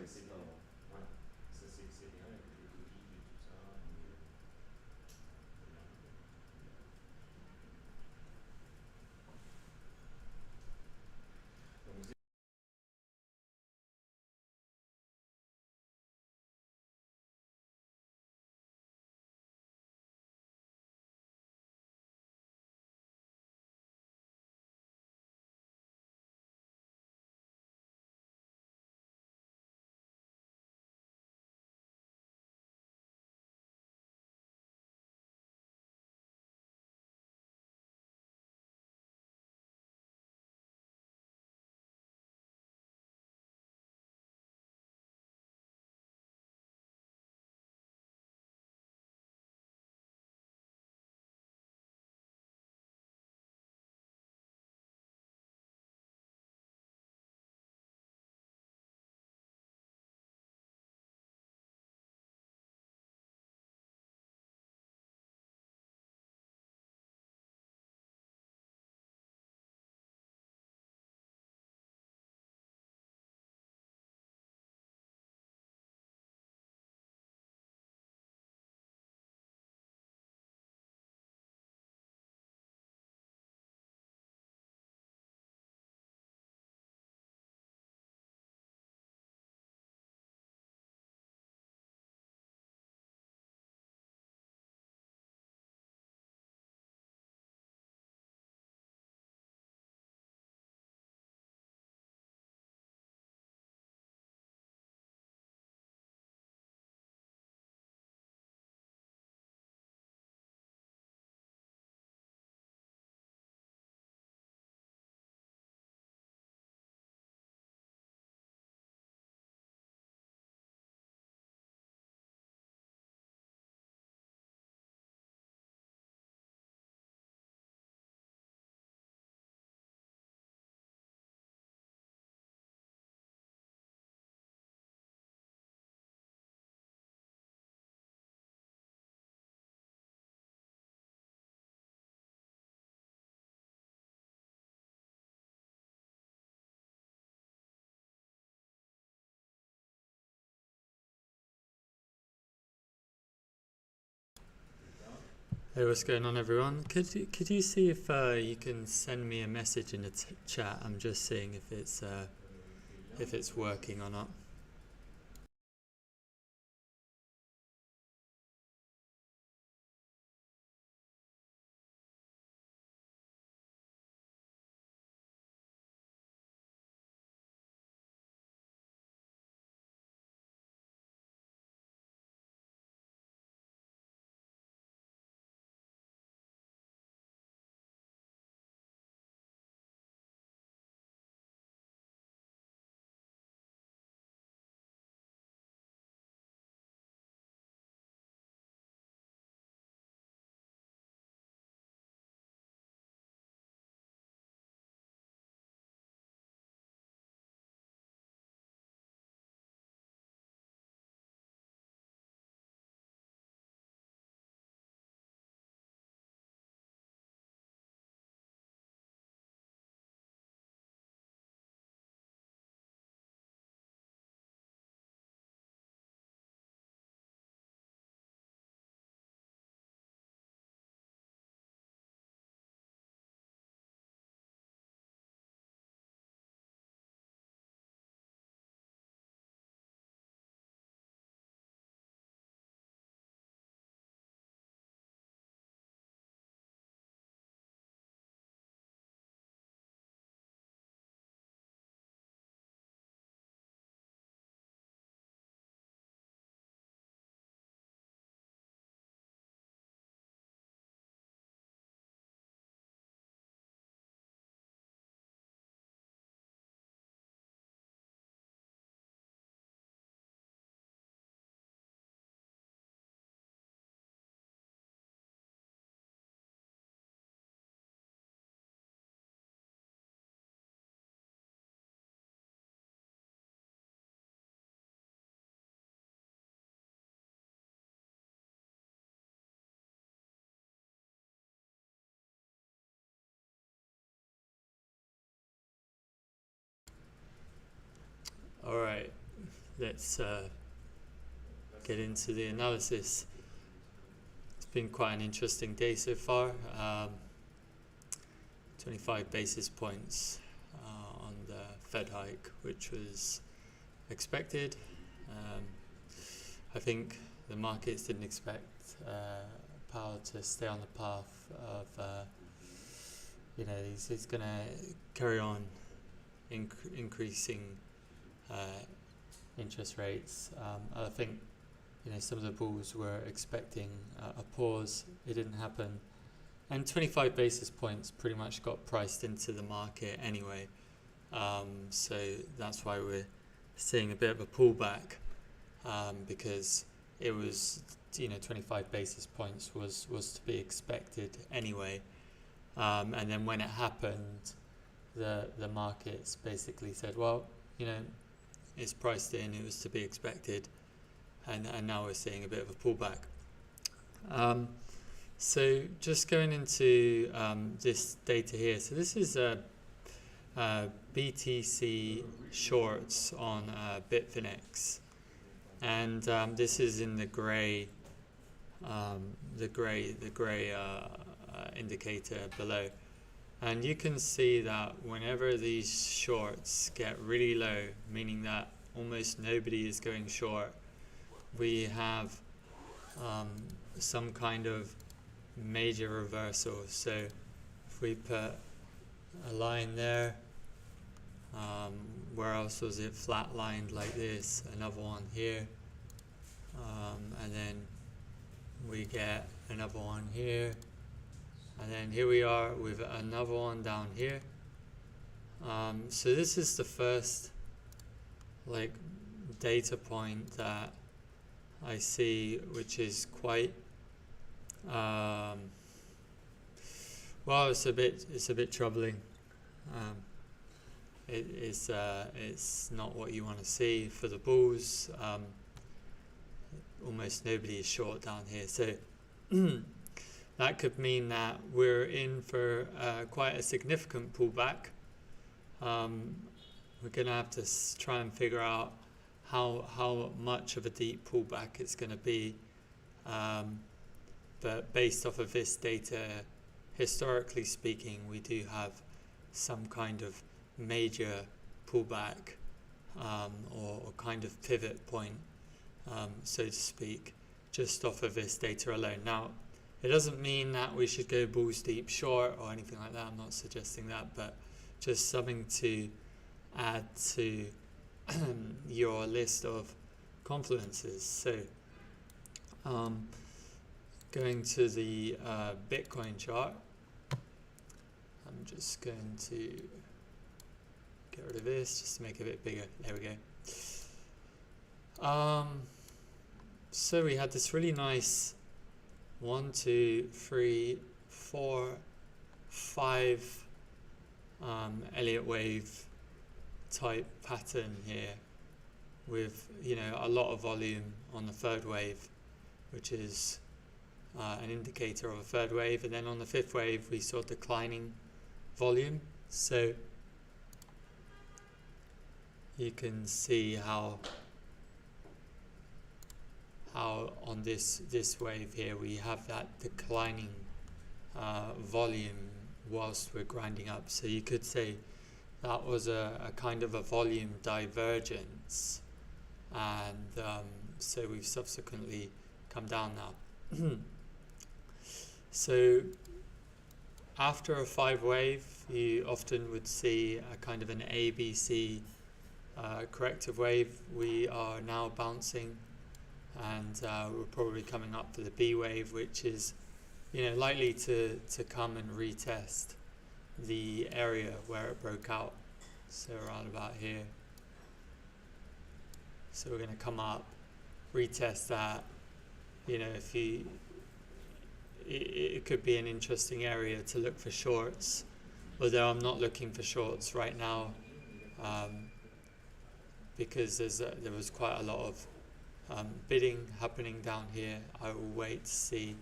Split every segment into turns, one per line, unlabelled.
c'est pas. Ouais, ça c'est bien avec les Covid et tout ça. Donc, vous
Hey, what's going on, everyone? Could you see if you can send me a message in the chat? I'm just seeing if it's working or not. All right. let's get into the analysis. It's been quite an interesting day so far. 25 basis points on the Fed hike, which was expected. I think the markets didn't expect Powell to stay on the path of, he's going to carry on increasing interest rates. I think, some of the bulls were expecting a pause. It didn't happen. And 25 basis points pretty much got priced into the market anyway. So that's why we're seeing a bit of a pullback, because it was, 25 basis points was to be expected anyway. And then when it happened, the markets basically said, well, it's priced in, it was to be expected. And now we're seeing a bit of a pullback. So just going into this data here. So this is BTC shorts on Bitfinex, and this is in the grey indicator below. And you can see that whenever these shorts get really low, meaning that almost nobody is going short, we have some kind of major reversal. So if we put a line there, where else was it flatlined like this, another one here, and then we get another one here, and then here we are with another one down here. So this is the first data point that I see, which is quite it's a bit troubling. It's not what you want to see for the bulls. Almost nobody is short down here, so that could mean that we're in for quite a significant pullback. We're going to have to try and figure out how much of a deep pullback it's going to be. But based off of this data, historically speaking, we do have some kind of major pullback, or kind of pivot point, so to speak, just off of this data alone. Now, it doesn't mean that we should go bulls deep short or anything like that. I'm not suggesting that, but just something to add to your list of confluences. So, going to the Bitcoin chart, I'm just going to get rid of this just to make it a bit bigger. There we go. So we had this really nice 1, 2, 3, 4, 5 Elliott wave type pattern here, with a lot of volume on the third wave, which is an indicator of a third wave, and then on the fifth wave we saw declining volume. So you can see how on this wave here we have that declining volume whilst we're grinding up. So you could say that was a kind of a volume divergence, and so we've subsequently come down now. So after a 5 wave, you often would see a kind of an ABC corrective wave. We are now bouncing, and we're probably coming up for the B wave, which is likely to come and retest the area where it broke out, so around about here. So we're going to come up, retest that. It could be an interesting area to look for shorts, although I'm not looking for shorts right now, because there was quite a lot of bidding happening down here. I will wait to see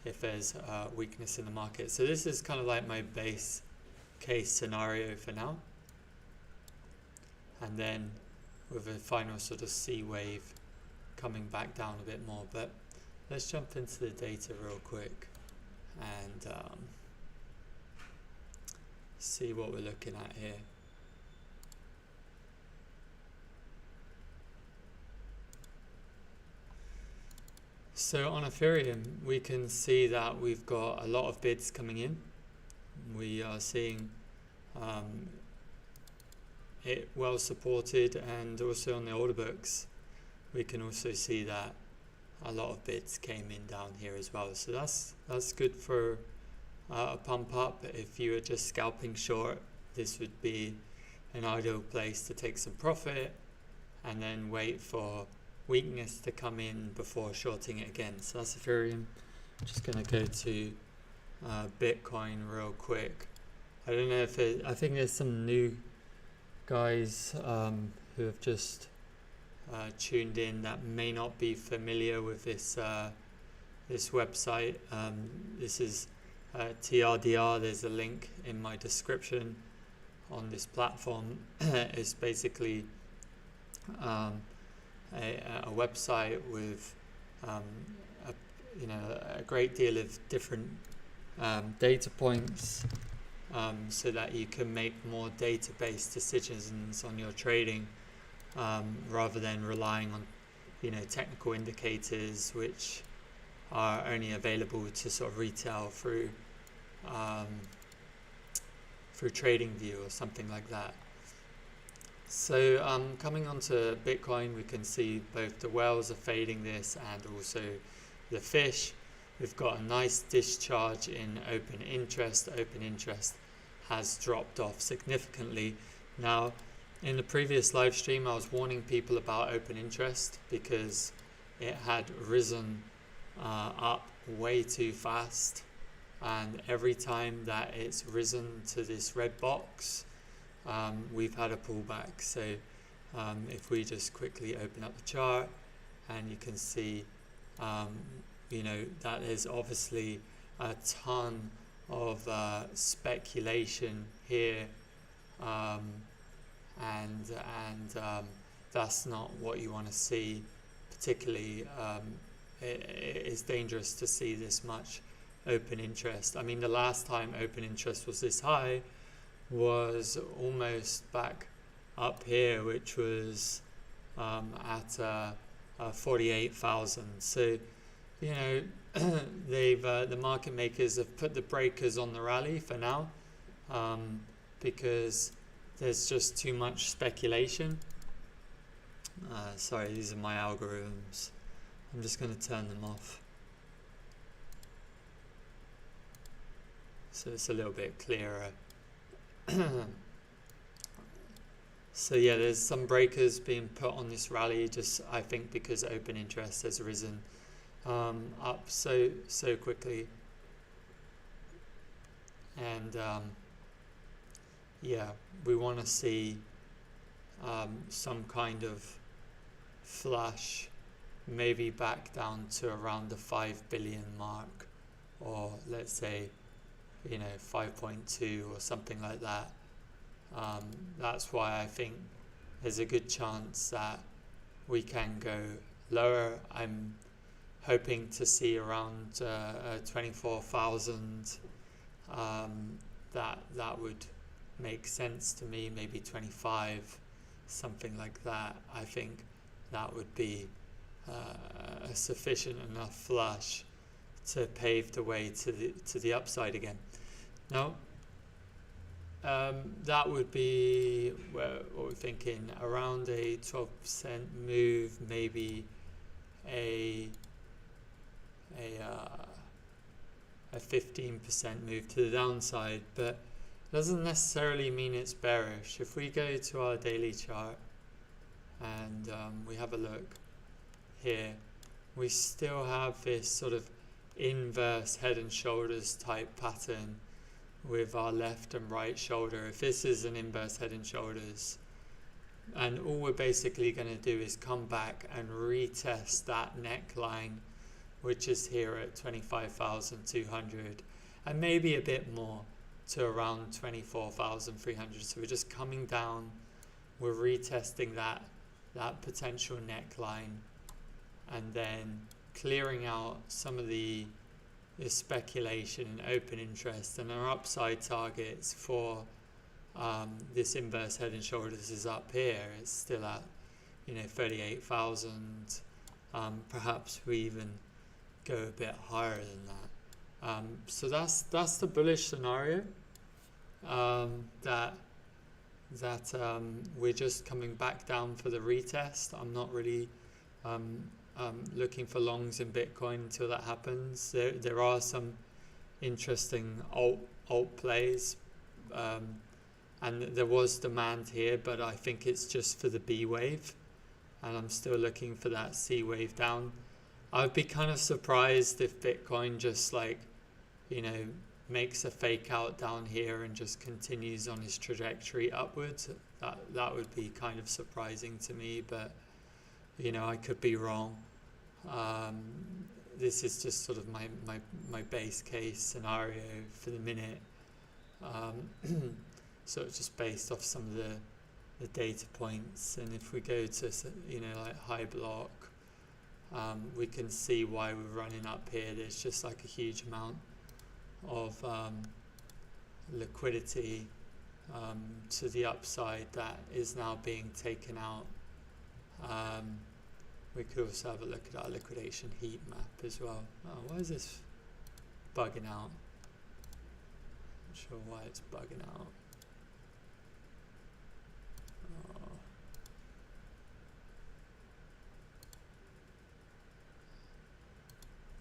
if there's weakness in the market. So this is kind of like my base case scenario for now, and then with a final sort of C wave coming back down a bit more. But let's jump into the data real quick and see what we're looking at here. So on Ethereum, we can see that we've got a lot of bids coming in. We are seeing it well supported, and also on the order books, we can also see that a lot of bids came in down here as well. So that's good for a pump up. If you are just scalping short, this would be an ideal place to take some profit and then wait for weakness to come in before shorting it again. So that's Ethereum. I'm just going to go to Bitcoin real quick. I don't know if I think there's some new guys who have just tuned in that may not be familiar with this this website. This is TRDR. There's a link in my description on this platform. It's basically a website with a great deal of different data points, so that you can make more data-based decisions on your trading, rather than relying on technical indicators which are only available to sort of retail through TradingView or something like that. So coming onto Bitcoin, we can see both the whales are fading this and also the fish. We've got a nice discharge in open interest. Open interest has dropped off significantly. Now, in the previous live stream, I was warning people about open interest because it had risen up way too fast, and every time that it's risen to this red box, we've had a pullback. So if we just quickly open up the chart, and you can see that there's obviously a ton of speculation here, and that's not what you want to see. Particularly, it's dangerous to see this much open interest. I mean, the last time open interest was this high was almost back up here, which was at 48,000. So they've the market makers have put the breakers on the rally for now, because there's just too much speculation. Sorry, these are my algorithms. I'm just going to turn them off so it's a little bit clearer. So yeah, there's some breakers being put on this rally, just I think because open interest has risen up so quickly, and yeah, we want to see some kind of flush, maybe back down to around the 5 billion mark, or let's say 5.2 or something like that. That's why I think there's a good chance that we can go lower. I'm hoping to see around 24,000. That would make sense to me. Maybe 25, something like that. I think that would be a sufficient enough flush to pave the way to the upside again. Now, that would be what we're thinking, around a 12% move, maybe a 15% move to the downside, but doesn't necessarily mean it's bearish. If we go to our daily chart and we have a look here, we still have this sort of inverse head and shoulders type pattern with our left and right shoulder. If this is an inverse head and shoulders, and all we're basically going to do is come back and retest that neckline, which is here at 25,200, and maybe a bit more to around 24,300. So we're just coming down, we're retesting that that potential neckline, and then clearing out some of the speculation and open interest, and our upside targets for this inverse head and shoulders is up here. It's still at 38,000. Perhaps we even go a bit higher than that. So that's the bullish scenario. That we're just coming back down for the retest. I'm not really looking for longs in Bitcoin until that happens. There are some interesting alt plays, and there was demand here, but I think it's just for the B wave, and I'm still looking for that C wave down. I'd be kind of surprised if Bitcoin just makes a fake out down here and just continues on his trajectory upwards. That would be kind of surprising to me, but I could be wrong. This is just sort of my base case scenario for the minute. So it's just based off some of the data points, and if we go to like high block, we can see why we're running up here. There's just like a huge amount of liquidity to the upside that is now being taken out. We could also have a look at our liquidation heat map as well. Oh, why is this bugging out? Not sure why it's bugging out. Oh.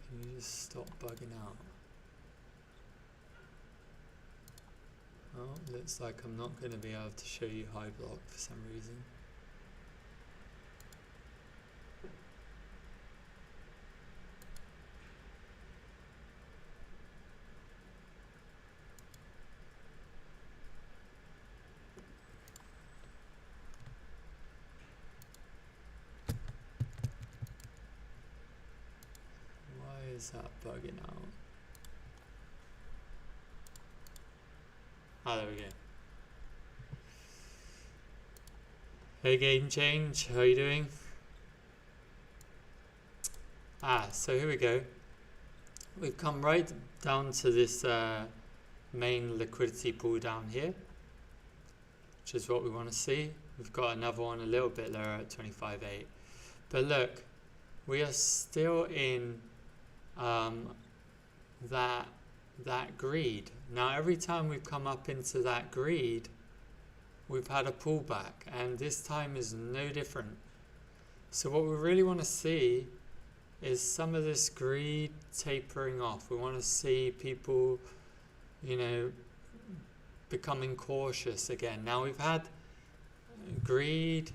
Can you just stop bugging out? Oh, looks like I'm not going to be able to show you high block for some reason. Why is that bugging out? Ah, there we go. Hey Game Change, how you doing? So here we go. We've come right down to this main liquidity pool down here, which is what we want to see. We've got another one a little bit lower at 25.8. But look, we are still in that greed. Now every time we've come up into that greed, we've had a pullback, and this time is no different. So what we really want to see is some of this greed tapering off. We want to see people, becoming cautious again. Now we've had greed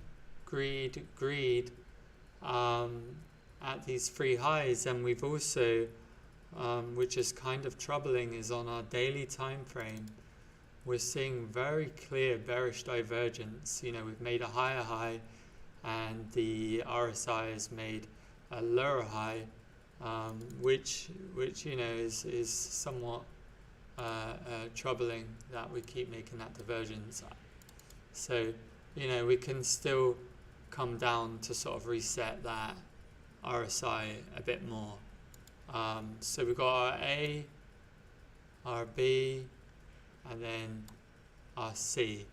at these three highs, and we've also which is kind of troubling, is on our daily time frame we're seeing very clear bearish divergence. We've made a higher high and the RSI has made a lower high, which is somewhat troubling that we keep making that divergence. So we can still come down to sort of reset that RSI a bit more. So we've got our A, our B, and then our C.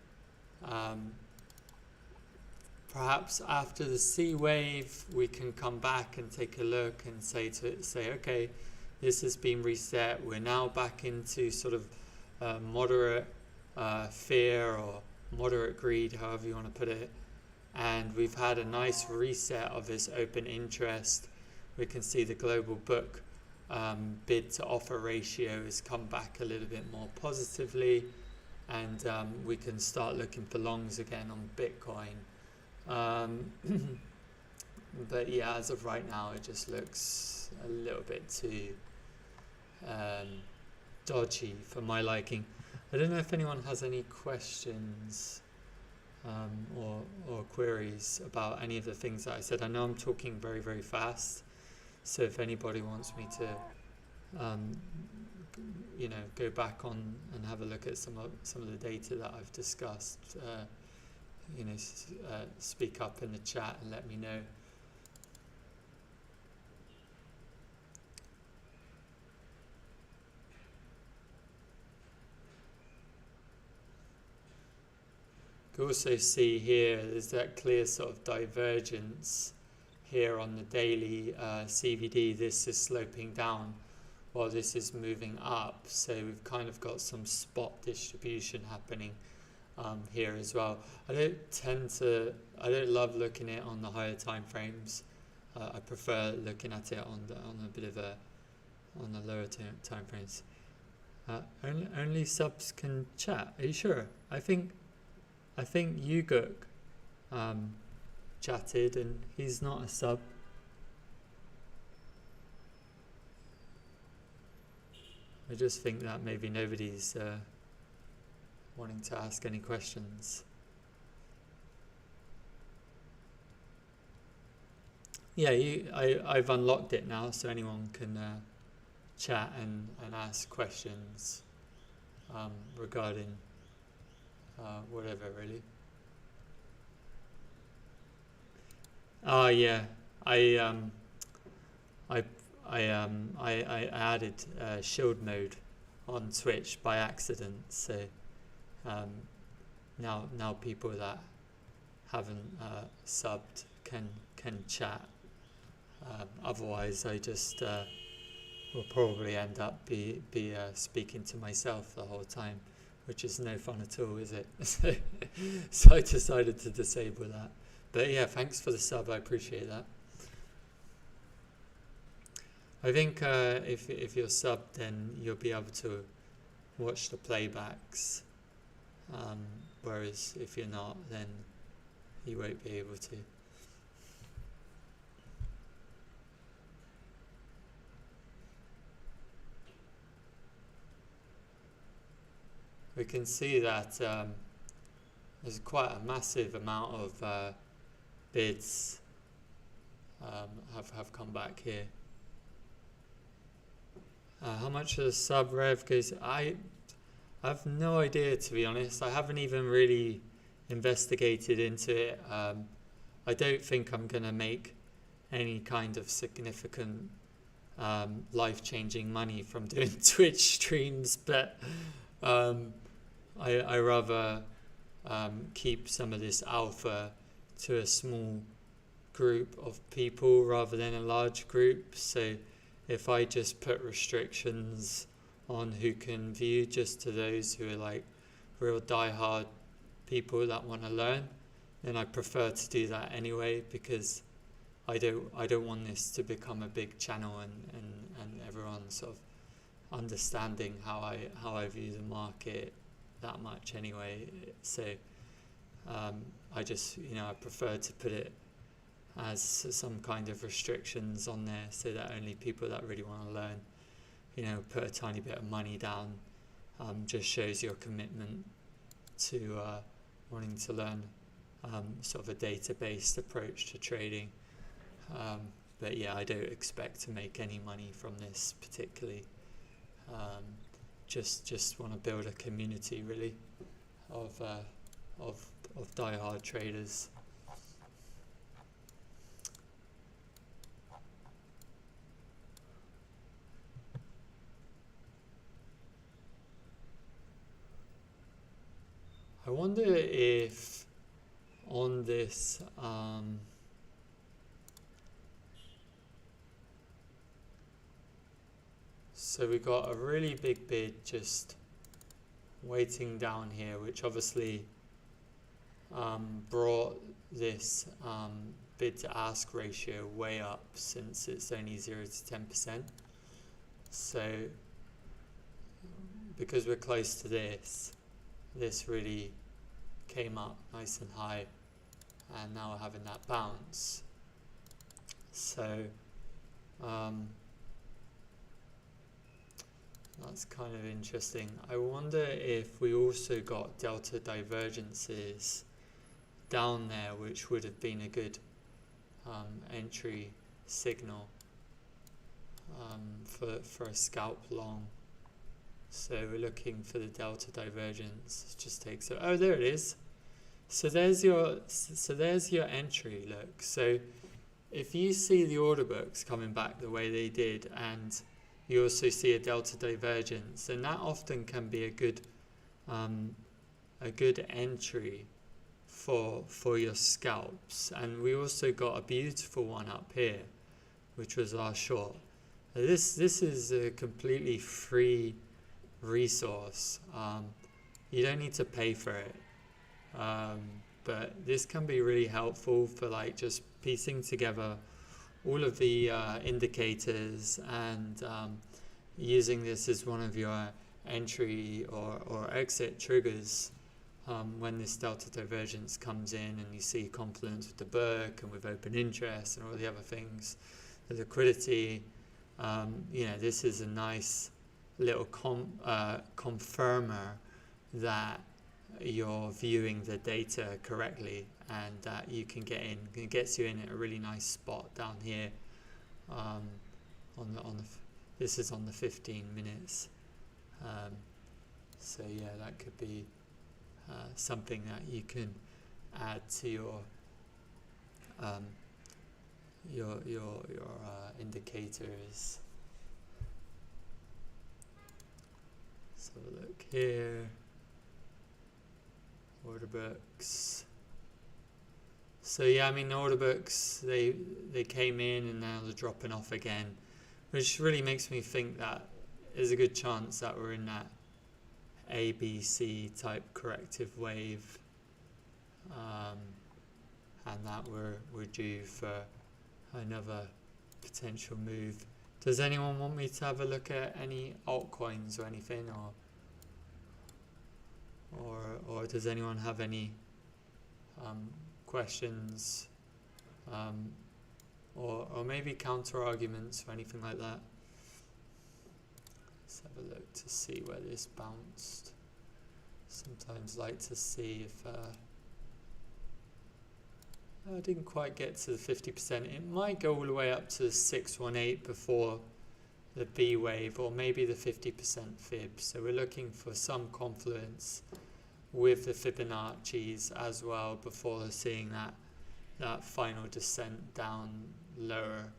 Perhaps after the C wave, we can come back and take a look and say, okay, this has been reset. We're now back into sort of moderate fear or moderate greed, however you want to put it. And we've had a nice reset of this open interest. We can see the global book bid to offer ratio has come back a little bit more positively, and we can start looking for longs again on Bitcoin. But yeah, as of right now, it just looks a little bit too dodgy for my liking. I don't know if anyone has any questions or queries about any of the things that I said. I know I'm talking very, very fast, so if anybody wants me to go back on and have a look at some of the data that I've discussed, speak up in the chat and let me know. You can also see here there's that clear sort of divergence here on the daily CVD. This is sloping down while this is moving up, so we've kind of got some spot distribution happening here as well. I don't love looking at it on the higher time frames. I prefer looking at it on the lower time frames. Only subs can chat. Are you sure? I think Yuguk chatted, and he's not a sub. I just think that maybe nobody's wanting to ask any questions. Yeah, I've unlocked it now, so anyone can chat and ask questions regarding whatever, really. Oh yeah, I added shield mode on Twitch by accident, so now people that haven't subbed can chat. Otherwise, I just will probably end up be speaking to myself the whole time, which is no fun at all, is it? So I decided to disable that. But yeah, thanks for the sub. I appreciate that. I think if you're subbed, then you'll be able to watch the playbacks. Whereas if you're not, then you won't be able to. We can see that there's quite a massive amount of bids have come back here. How much of the sub rev goes? I have no idea, to be honest. I haven't even really investigated into it. I don't think I'm going to make any kind of significant life-changing money from doing Twitch streams, but I rather keep some of this alpha to a small group of people rather than a large group. So if I just put restrictions on who can view just to those who are like real die-hard people that want to learn, then I prefer to do that anyway, because I don't want this to become a big channel and everyone sort of understanding how I view the market that much anyway. So I just I prefer to put it as some kind of restrictions on there, so that only people that really want to learn, put a tiny bit of money down. Just shows your commitment to wanting to learn sort of a data-based approach to trading. But yeah, I don't expect to make any money from this particularly. Just want to build a community really of die-hard traders. I wonder if on this so we got a really big bid just waiting down here, which obviously brought this bid to ask ratio way up, since it's only 0 to 10%. So because we're close to this really came up nice and high, and now we're having that bounce. So that's kind of interesting. I wonder if we also got delta divergences down there, which would have been a good entry signal for a scalp long. So we're looking for the delta divergence. It just takes oh, there it is. So there's your entry. Look, so if you see the order books coming back the way they did, and you also see a delta divergence, then that often can be a good entry for your scalps. And we also got a beautiful one up here, which was our short. This is a completely free resource. You don't need to pay for it, but this can be really helpful for like just piecing together all of the indicators and using this as one of your entry or exit triggers when this delta divergence comes in and you see confluence with the book and with open interest and all the other things, the liquidity. This is a nice little confirmer that you're viewing the data correctly and that you can get in. It gets you in at a really nice spot down here. This is on the 15 minutes. So yeah, that could be something that you can add to your indicators. Let's have a look here. Order books. So yeah, I mean, order books, they came in and now they're dropping off again, which really makes me think that there's a good chance that we're in that ABC type corrective wave, and that we're due for another potential move. Does anyone want me to have a look at any altcoins or anything, or does anyone have any questions, or maybe counter arguments or anything like that? Let's have a look to see where this bounced. Sometimes like to see if I didn't quite get to the 50%. It might go all the way up to 618 before the B wave, or maybe the 50% fib. So we're looking for some confluence with the Fibonacci's as well before seeing that final descent down lower.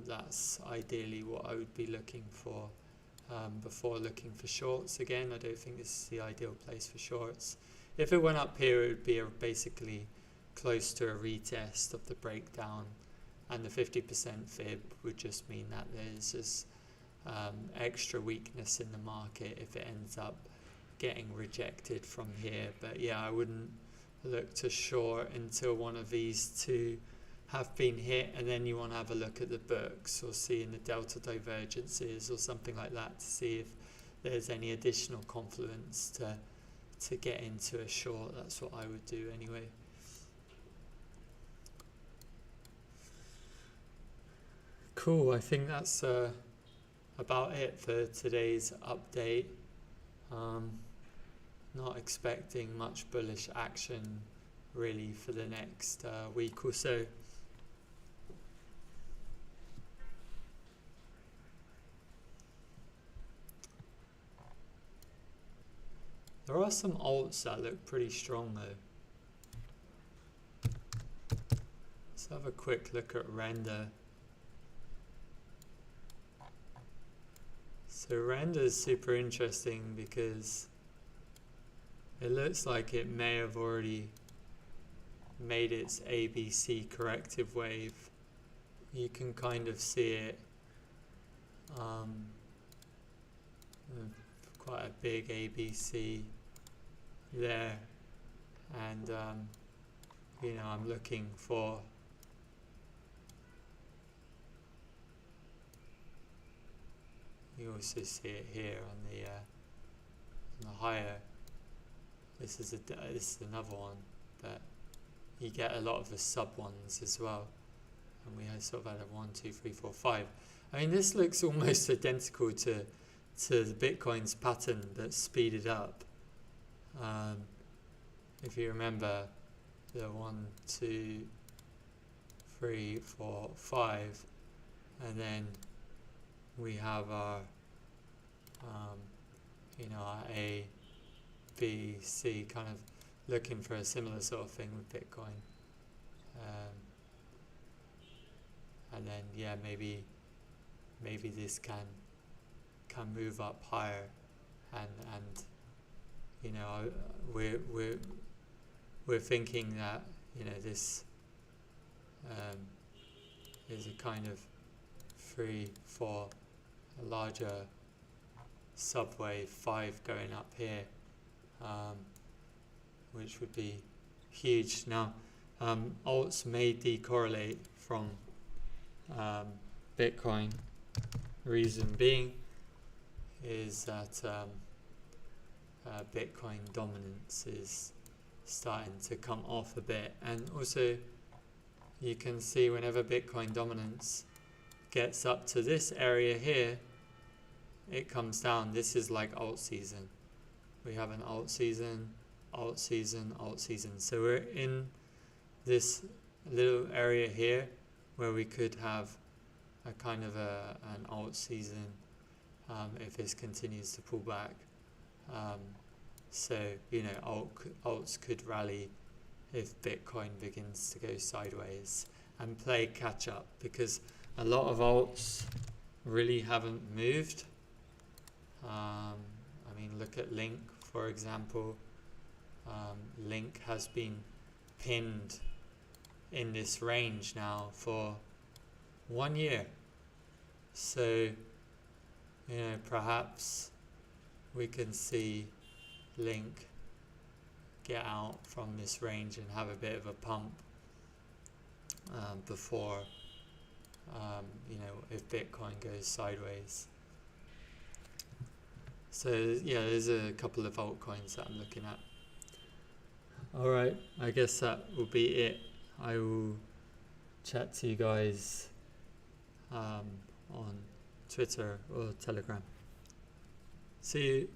That's ideally what I would be looking for before looking for shorts. Again, I don't think this is the ideal place for shorts. If it went up here, it would be basically close to a retest of the breakdown, and the 50% fib would just mean that there's just extra weakness in the market if it ends up getting rejected from here. But yeah, I wouldn't look to short until one of these two have been hit, and then you want to have a look at the books or seeing the delta divergences or something like that to see if there's any additional confluence to get into a short. That's what I would do anyway. Cool, I think that's about it for today's update. Not expecting much bullish action really for the next week or so. There are some alts that look pretty strong though. Let's have a quick look at Render. So Render is super interesting because it looks like it may have already made its ABC corrective wave. You can kind of see it, quite a big ABC there, and I'm looking for you also see it here on the higher. This is another one, but you get a lot of the sub ones as well, and we sort of had a 1, 2, 3, 4, 5. I mean, this looks almost identical to the Bitcoin's pattern that's speeded up. If you remember the 1, 2, 3, 4, 5, and then we have our our A, B, C kind of looking for a similar sort of thing with Bitcoin. And then yeah, maybe this can move up higher, and you know, we're thinking that, you know, this is a kind of free for a larger subway 5 going up here, which would be huge. Now, alts may decorrelate from Bitcoin. Reason being is that Bitcoin dominance is starting to come off a bit, and also you can see whenever Bitcoin dominance gets up to this area here, it comes down. This is like alt season. We have an alt season, alt season, alt season. So we're in this little area here where we could have a kind of an alt season if this continues to pull back. So, you know, alts could rally if Bitcoin begins to go sideways and play catch up, because a lot of alts really haven't moved. I mean, look at Link, for example. Link has been pinned in this range now for 1 year. So, you know, perhaps we can see Link get out from this range and have a bit of a pump before, you know, if Bitcoin goes sideways. So yeah, there's a couple of altcoins that I'm looking at. Alright, I guess that will be it. I will chat to you guys on Twitter or Telegram. See you.